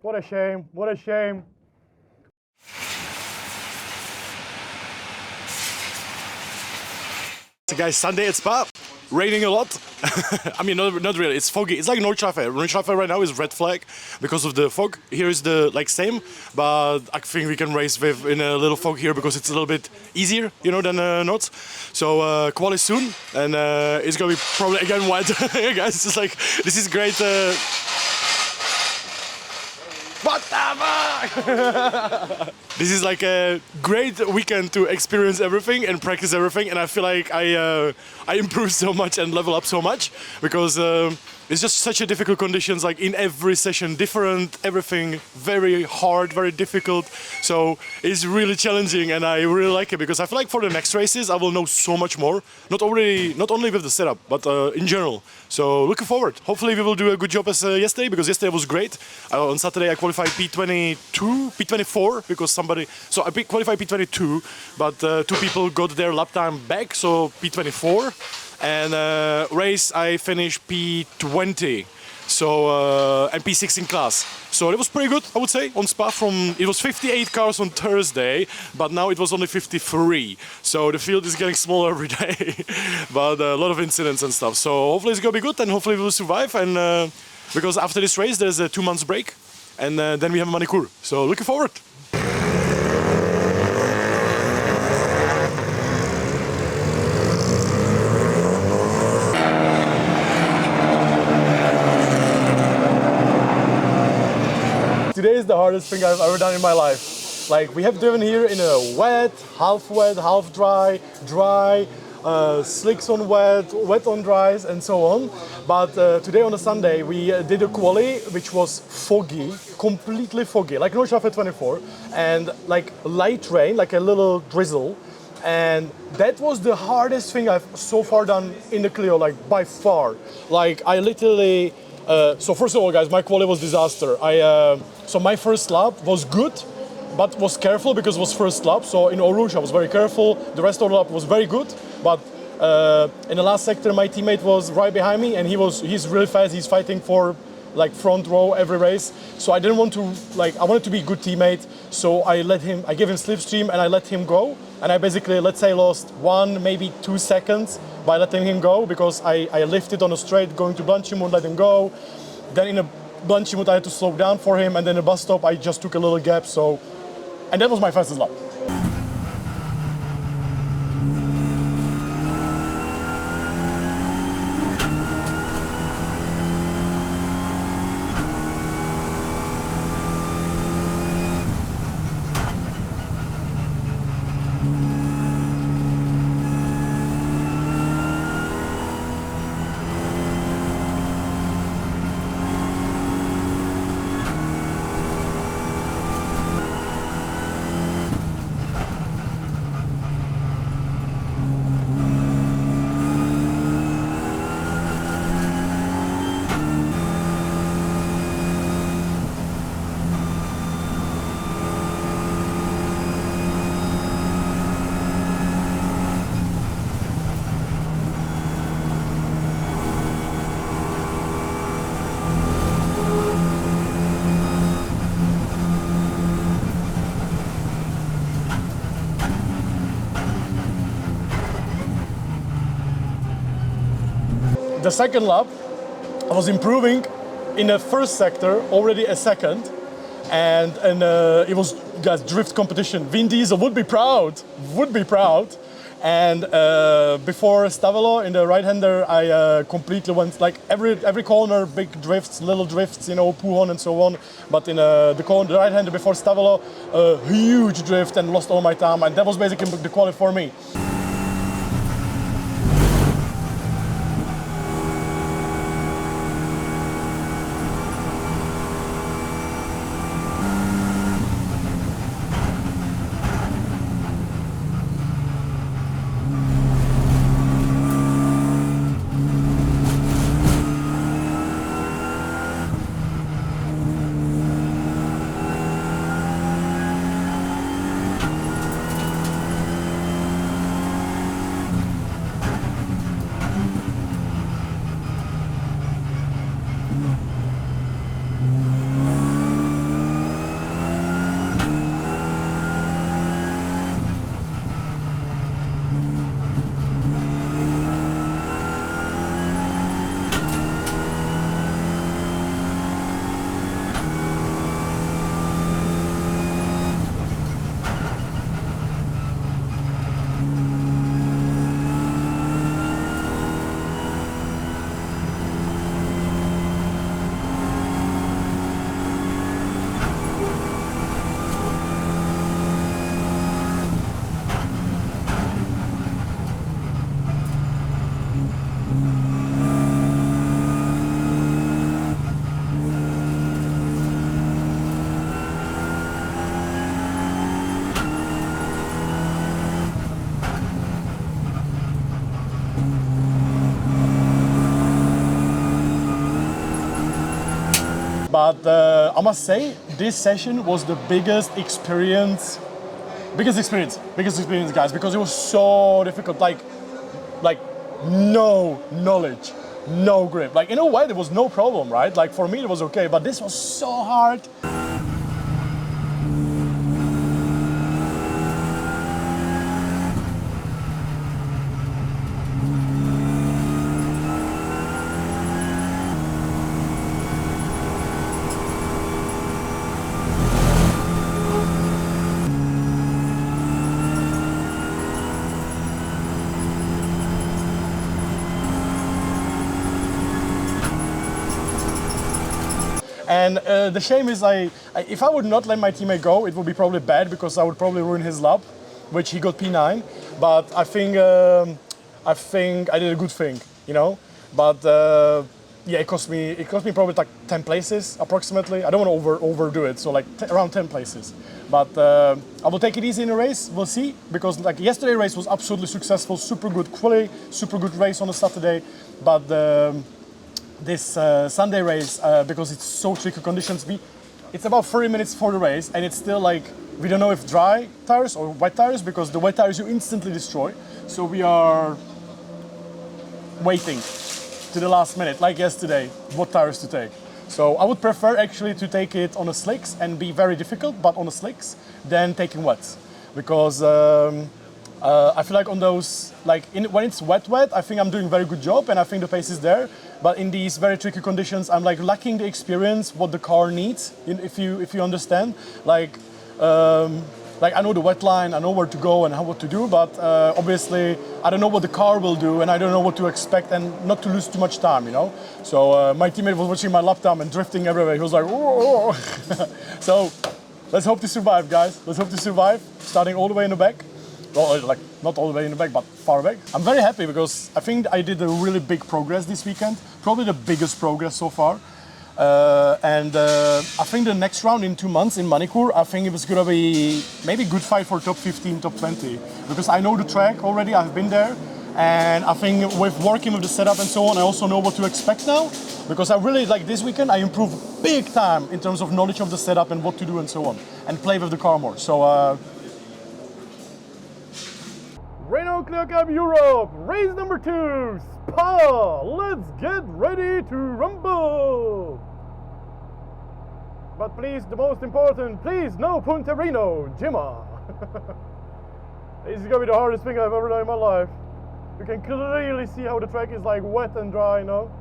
What a shame, what a shame. So guys, Sunday at Spa, raining a lot. I mean, not really, it's foggy. It's like Nordschleife right now is red flag because of the fog. Here is the same, but I think we can race with in a little fog here because it's a little bit easier, you know, than Nords. So quali soon, and it's gonna be probably again wet. Guys, it's like, this is great. What the fuck? This is like a great weekend to experience everything and practice everything, and I feel like I improved so much and level up so much because it's just such a difficult conditions, like in every session different, everything very hard, very difficult. So it's really challenging, and I really like it because I feel like for the next races I will know so much more, not only with the setup but in general. So looking forward. Hopefully we will do a good job as yesterday, because yesterday was great. On Saturday I qualified P22, P24 because so I qualified P22, but two people got their lap time back, so P24. And race I finished P20, so and P6 in class. So it was pretty good, I would say, on Spa. It was 58 cars on Thursday, but now it was only 53. So the field is getting smaller every day, but a lot of incidents and stuff. So hopefully it's gonna be good, and hopefully we will survive. And because after this race there's a 2 months break, and then we have a manicure. So looking forward. Today is the hardest thing I've ever done in my life. Like, we have driven here in a wet, half dry, slicks on wet on dries, and so on. But today on a Sunday we did a quali which was foggy, completely foggy, like Nordschleife 24, and like light rain, like a little drizzle. And that was the hardest thing I've so far done in the Clio, like by far. Like I literally, so first of all guys, my quali was disaster. So my first lap was good, but was careful because it was first lap. So in Eau Rouge I was very careful. The rest of the lap was very good, but in the last sector my teammate was right behind me, and he's really fast. He's fighting for like front row every race. So I didn't want to, like, I wanted to be a good teammate. So I gave him slipstream and I let him go. And I basically, let's say, lost 1, maybe 2 seconds by letting him go, because I lifted on a straight going to Blanchimund, let him go. Then in a Blanchimund I had to slow down for him, and then a bus stop I just took a little gap. So, and that was my fastest lap. The second lap, I was improving in the first sector, already a second, and it was guys drift competition. Vin Diesel would be proud. And before Stavelo in the right-hander, I completely went like every corner, big drifts, little drifts, you know, Puhon and so on. But in the right-hander before Stavelo, a huge drift and lost all my time, and that was basically the quali for me. But I must say, this session was the biggest experience, guys, because it was so difficult. Like no knowledge, no grip. Like in a way, there was no problem, right? Like for me, it was okay, but this was so hard. And the shame is, if I would not let my teammate go, it would be probably bad because I would probably ruin his lap, which he got P9. But I think I did a good thing, you know. But yeah, it cost me probably like 10 places approximately. I don't want to overdo it, so like around 10 places. But I will take it easy in the race. We'll see, because like yesterday's race was absolutely successful, super good quality, super good race on a Saturday. But this Sunday race, because it's so tricky conditions, it's about 30 minutes for the race, and it's still like, we don't know if dry tires or wet tires, because the wet tires you instantly destroy. So we are waiting to the last minute, like yesterday, what tires to take. So I would prefer actually to take it on the slicks and be very difficult, but on the slicks, than taking wets. Because I feel like on those, like when it's wet, I think I'm doing a very good job, and I think the pace is there. But in these very tricky conditions, I'm like lacking the experience what the car needs. If you understand, like I know the wet line, I know where to go and what to do, but obviously I don't know what the car will do, and I don't know what to expect, and not to lose too much time, you know. So my teammate was watching my lap time and drifting everywhere. He was like, "Whoa." So let's hope to survive, guys. Let's hope to survive. Starting all the way in the back. Well, like not all the way in the back, but far back. I'm very happy because I think I did a really big progress this weekend. Probably the biggest progress so far. And I think the next round in 2 months in Manicure, I think it was gonna be maybe good fight for top 15, top 20. Because I know the track already, I've been there. And I think with working with the setup and so on, I also know what to expect now. Because I really, like this weekend, I improved big time in terms of knowledge of the setup and what to do and so on. And play with the car more. So, Renault Clio Cup Europe, race number 2, Spa. Let's get ready to rumble. But please, the most important, please, no Punterino, Jimma. This is gonna be the hardest thing I've ever done in my life. You can clearly see how the track is like wet and dry, you know.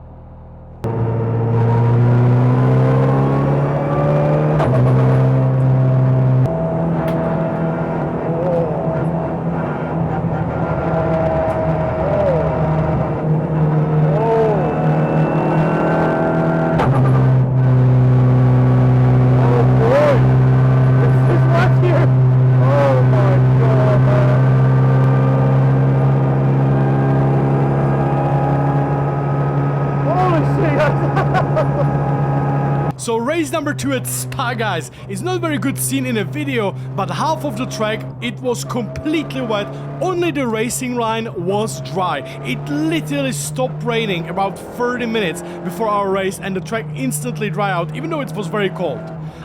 So race number 2 at Spa, guys, is not very good seen in a video, but half of the track, it was completely wet, only the racing line was dry. It literally stopped raining about 30 minutes before our race, and the track instantly dried out, even though it was very cold.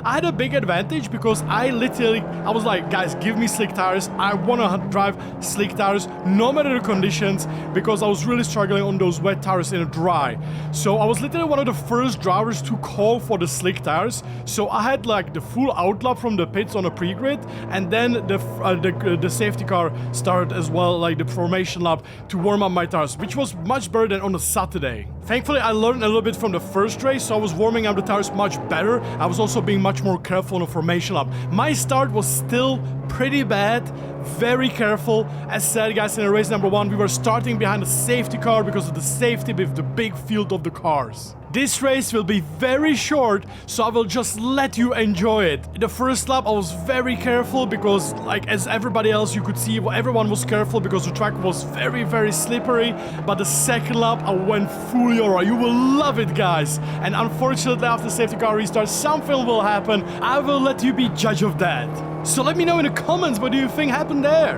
I had a big advantage because I was like, guys, give me slick tires. I want to drive slick tires no matter the conditions, because I was really struggling on those wet tires in a dry. So I was literally one of the first drivers to call for the slick tires. So I had like the full outlap from the pits on a pre-grid, and then the safety car started as well, like the formation lap, to warm up my tires, which was much better than on a Saturday. Thankfully, I learned a little bit from the first race, so I was warming up the tires much better. I was also being much more careful on the formation lap. My start was still pretty bad, very careful. As said, guys, in race number 1, we were starting behind the safety car because of the safety with the big field of the cars. This race will be very short, so I will just let you enjoy it. The first lap I was very careful because, like as everybody else, you could see everyone was careful because the track was very, very slippery. But the second lap I went full Yora. You will love it, guys. And unfortunately, after safety car restart, something will happen. I will let you be judge of that. So let me know in the comments, what do you think happened there?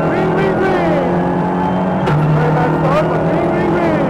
Green, green, green. Very bad start, but green, green, green.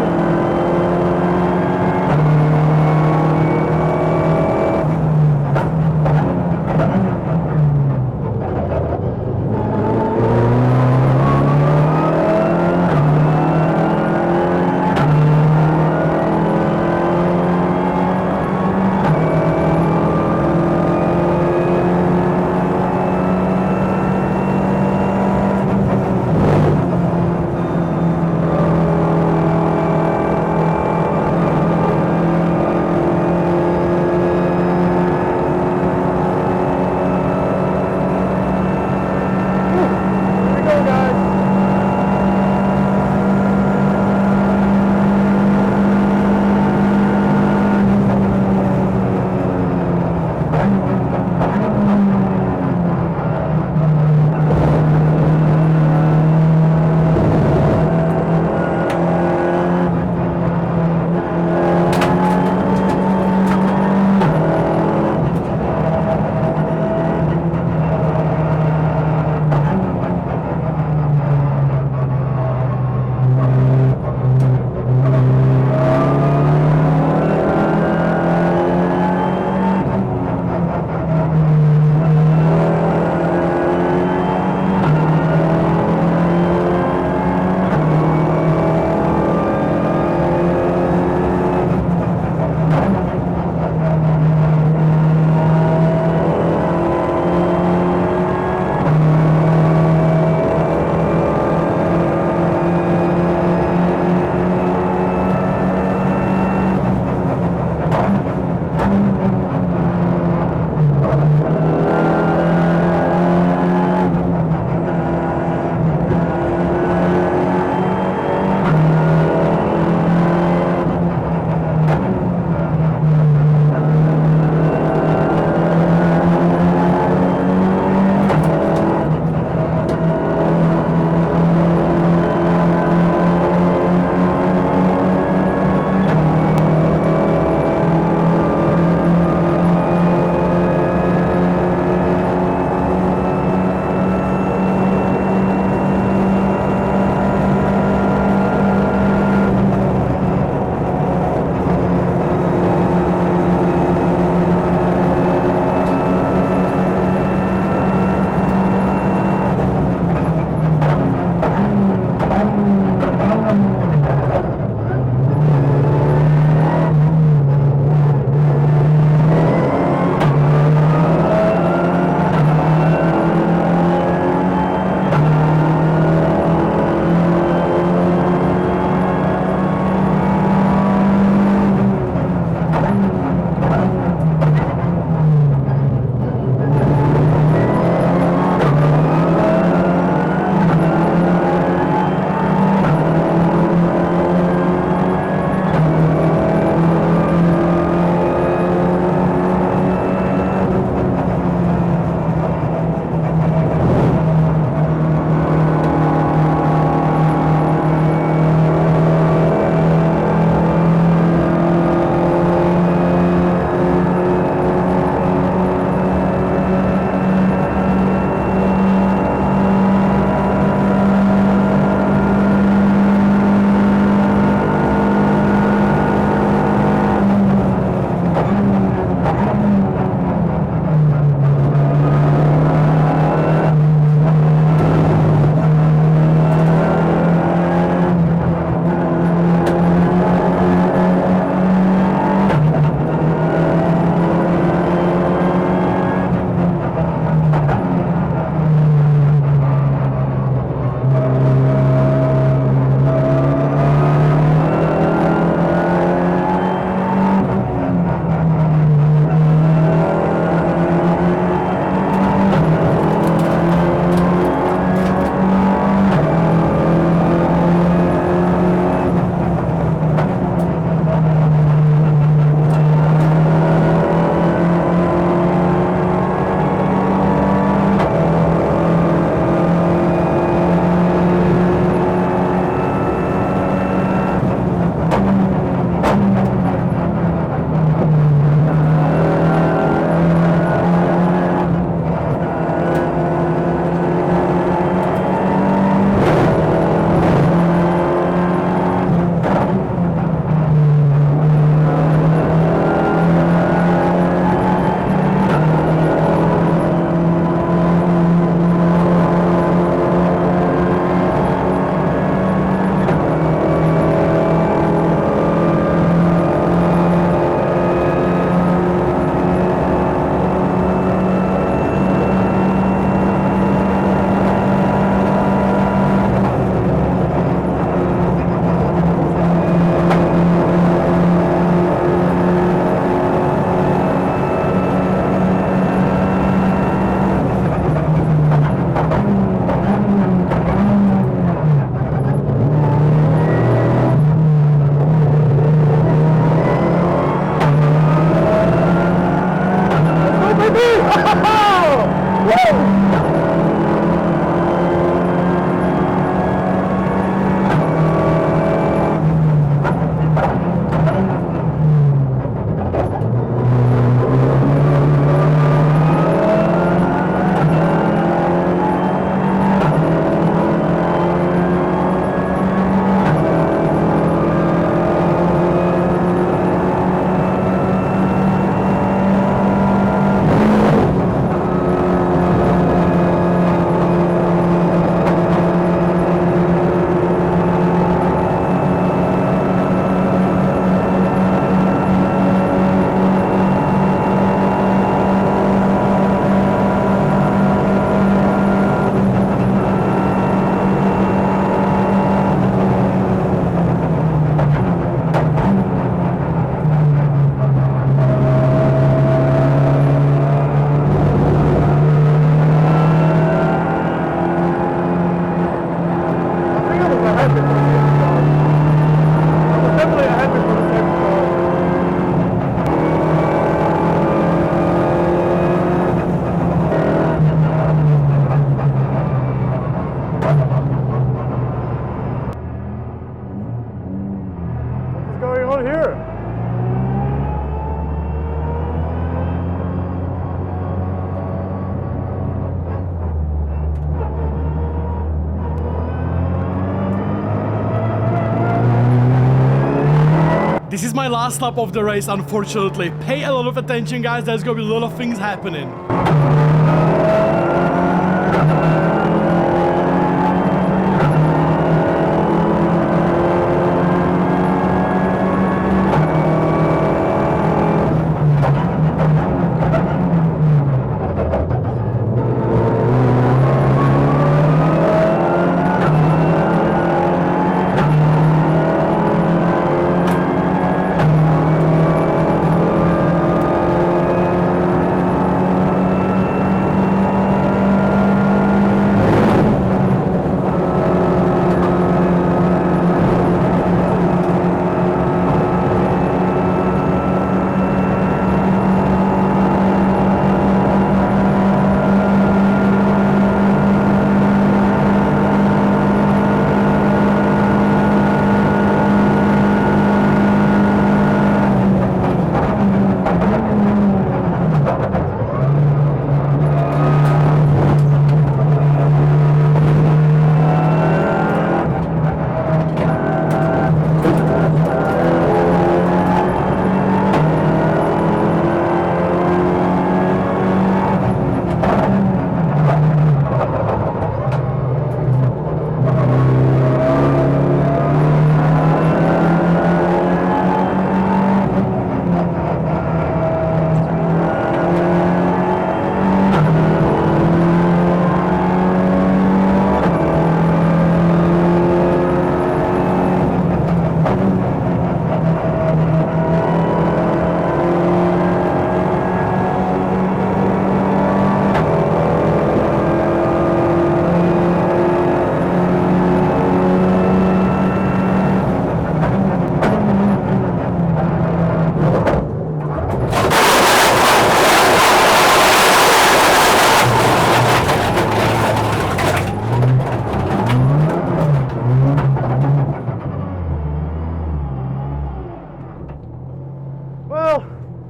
last lap of the race, unfortunately. Pay a lot of attention, guys. There's gonna be a lot of things happening.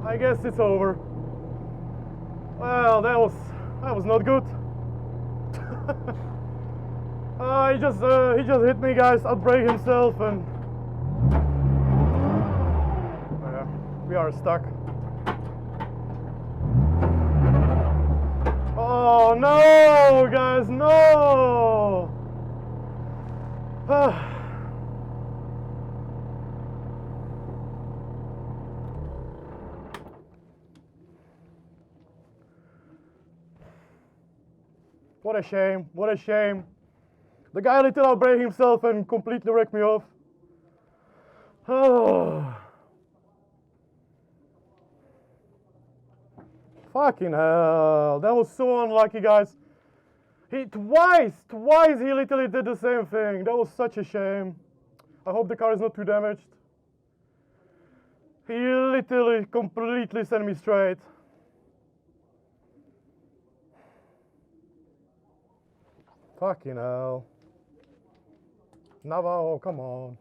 I guess it's over. Well, that was not good. He just hit me, guys. Outbrake himself, and we are stuck. Oh no, guys, no! What a shame, what a shame. The guy little outbrake himself and completely wrecked me off. Oh. Fucking hell, that was so unlucky, guys. Twice he literally did the same thing. That was such a shame. I hope the car is not too damaged. He literally completely sent me straight. Fucking hell. Navarro, come on.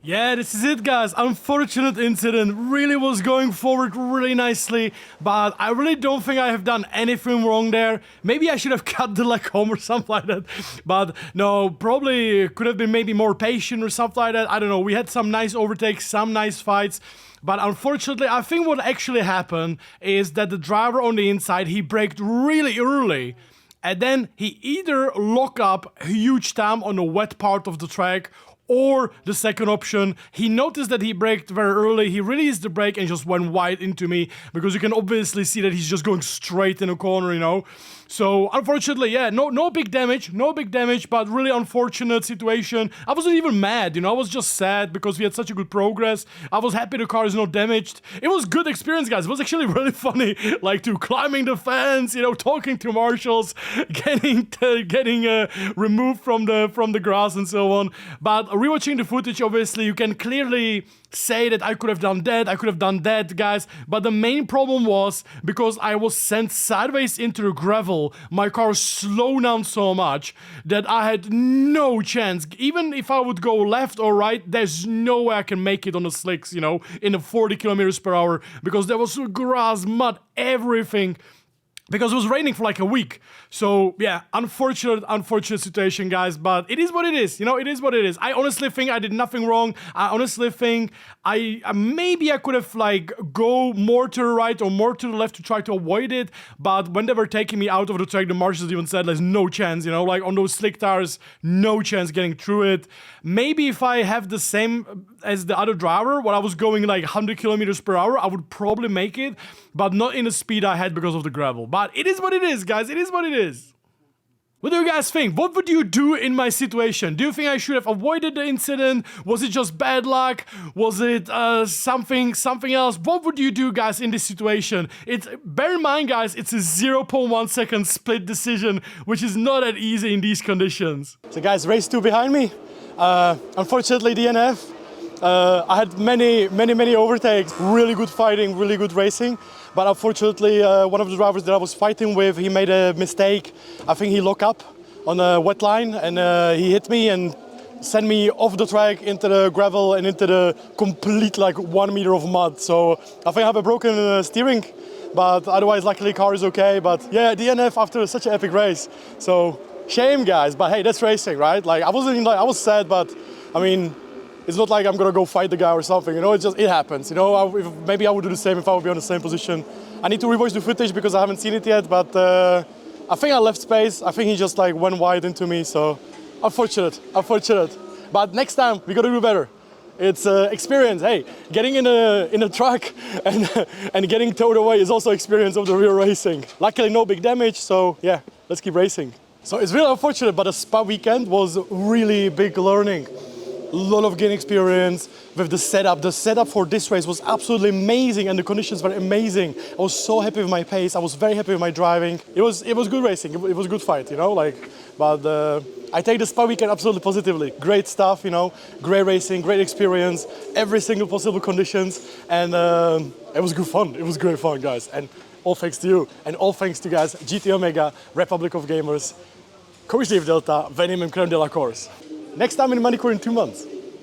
Yeah, this is it, guys. Unfortunate incident. Really was going forward really nicely, but I really don't think I have done anything wrong there. Maybe I should have cut the leg home or something like that. But no, probably could have been maybe more patient or something like that. I don't know. We had some nice overtakes, some nice fights. But unfortunately, I think what actually happened is that the driver on the inside, he braked really early. And then he either locked up a huge time on the wet part of the track, or the second option, he noticed that he braked very early, he released the brake and just went wide into me, because you can obviously see that he's just going straight in a corner, you know. So unfortunately, yeah, no big damage, but really unfortunate situation. I wasn't even mad, you know, I was just sad because we had such a good progress. I was happy the car is not damaged. It was good experience, guys. It was actually really funny, like to climbing the fence, you know, talking to marshals, getting removed from the grass and so on. But rewatching the footage, obviously, you can clearly say that I could have done that, guys. But the main problem was because I was sent sideways into the gravel, my car slowed down so much that I had no chance. Even if I would go left or right, there's no way I can make it on the slicks, you know, in the 40 kilometers per hour, because there was grass, mud, everything. Because it was raining for like a week. So yeah, unfortunate situation, guys, but it is what it is, you know, it is what it is. I honestly think I did nothing wrong. I honestly think maybe I could have like go more to the right or more to the left to try to avoid it, but when they were taking me out of the track, the marshals even said there's no chance, you know, like on those slick tires, no chance getting through it. Maybe if I have the same as the other driver, when I was going like 100 kilometers per hour, I would probably make it, but not in the speed I had because of the gravel. But it is what it is, guys. It is what it is. What do you guys think? What would you do in my situation? Do you think I should have avoided the incident? Was it just bad luck? Was it something else? What would you do, guys, in this situation? Bear in mind, guys, it's a 0.1 second split decision, which is not that easy in these conditions. So, guys, race 2 behind me. Unfortunately, DNF. I had many overtakes, really good fighting, really good racing, but unfortunately one of the drivers that I was fighting with, he made a mistake. I think he locked up on a wet line and he hit me and sent me off the track into the gravel and into the complete like 1 meter of mud. So I think I have a broken steering, but otherwise luckily car is okay. But yeah, DNF after such an epic race. So shame, guys, but hey, that's racing, right? Like I was sad, but I mean, it's not like I'm gonna go fight the guy or something, you know, it happens, you know. Maybe I would do the same if I would be on the same position. I need to rewatch the footage because I haven't seen it yet, but I think I left space. I think he just like went wide into me, so unfortunate. But next time, we gotta do better. It's experience. Hey, getting in a truck and getting towed away is also experience of the real racing. Luckily, no big damage, so yeah, let's keep racing. So it's really unfortunate, but the Spa weekend was really big learning. A lot of gain experience with the setup. The setup for this race was absolutely amazing and the conditions were amazing. I was so happy with my pace. I was very happy with my driving. It was good racing. It was a good fight, you know, like, but I take the Spa weekend absolutely positively. Great stuff, you know, great racing, great experience, every single possible conditions, and it was good fun. It was great fun, guys. And all thanks to you, and all thanks to guys, GT Omega, Republic of Gamers, Coach Dave Delta, Venom and Creme de la Course. Next time in Manicure in 2 months.